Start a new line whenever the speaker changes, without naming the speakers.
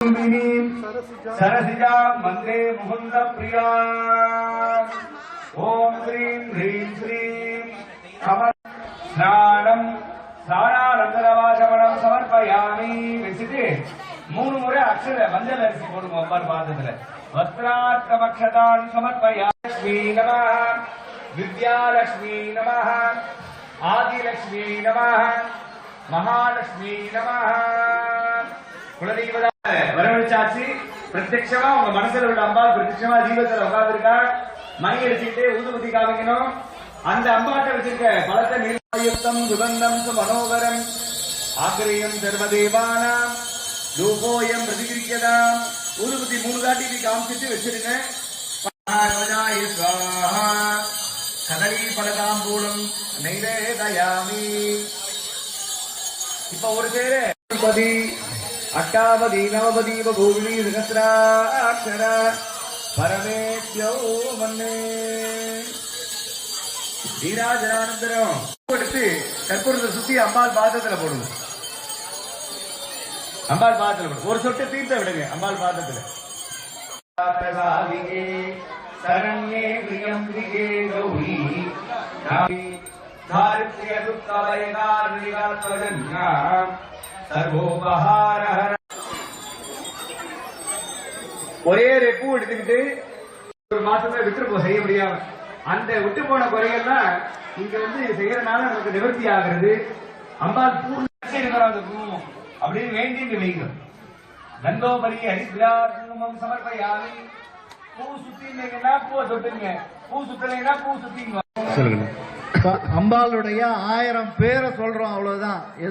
सरसिजा वंदे मुकुंद प्रिया। ओम ह्रीं ह्रीं श्रीं स्नानं स्नानानंदरवाचमनं समर्पयामि वैसे मूणु मुறை अक्षर मंजल अरिसी போடுங்க அம்பாள் பாதத்துல वस्त्रार्थमक्षतान् समर्पयामि। लक्ष्मी नमः विद्यालक्ष्मी नमः आदिलक्ष्मी नमः महालक्ष्मी नमः। குலதெய்வ வரவழைச்சாச்சு பிரத்யட்சமா உங்க மனசுல உள்ள அம்பாள் பிரத்யட்சமா ஜீவத்துல உட்கார்ந்துருக்கா. மணி அடிச்சுட்டு ஊதுபத்தி காமிக்கணும். அந்த அம்பாட்ட வச்சிருக்க பலத்தை நிர்வாயுக்தம் சுகந்தம் மனோகரம் ஆக்கிரியம் சர்வதேவானாம் ரூபோயம் பிரதிகிரிக்கதாம். ஊதுபத்தி 3 தாட்டி காமிச்சிட்டு வச்சிருங்க. கதலி பலதாம்பூலம் நைவேதயாமி. இப்ப ஒரு பேரு अष्टावधी नववधी भूमि सहस्राक्षर परमेभ्यो मन्ने நீராஜனானந்தரம் எடுத்து கற்பூரத்தை சுத்தி அம்பாள் பாதத்துல போடுங்க. அம்பாள் பாதத்துல போடுங்க. ஒரு சொட்டு தீர்த்த விடுங்க அம்பாள் பாதத்துல. சரண்யே பிரியம்பிகே கௌரி தாரித்ய துக்கலயகார் நிகாத்வஜன்யா சர்வோபஹார. ஒரே பூ எடுத்துக்கிட்டு ஒரு மாசத்துல விட்டு செய்ய முடியாம அந்த விட்டு போன குறைகள்லாம் இங்க செய்யறதுனால நமக்கு நிவர்த்தி ஆகிறது. அம்பாள் பூ அந்த பூமம் அப்படின்னு வேண்டிட்டு வைக்கணும். கந்தோபரி ஹரித்ராமம் சமர்ப்பயாமி. பூ சுத்திங்கன்னா பூவை தொட்டுங்க, பூ சுத்தலைன்னா பூ சுத்திங்க.
அம்பாளுடைய 1000 பேரை சொல்றோம், அவ்வளவுதான்.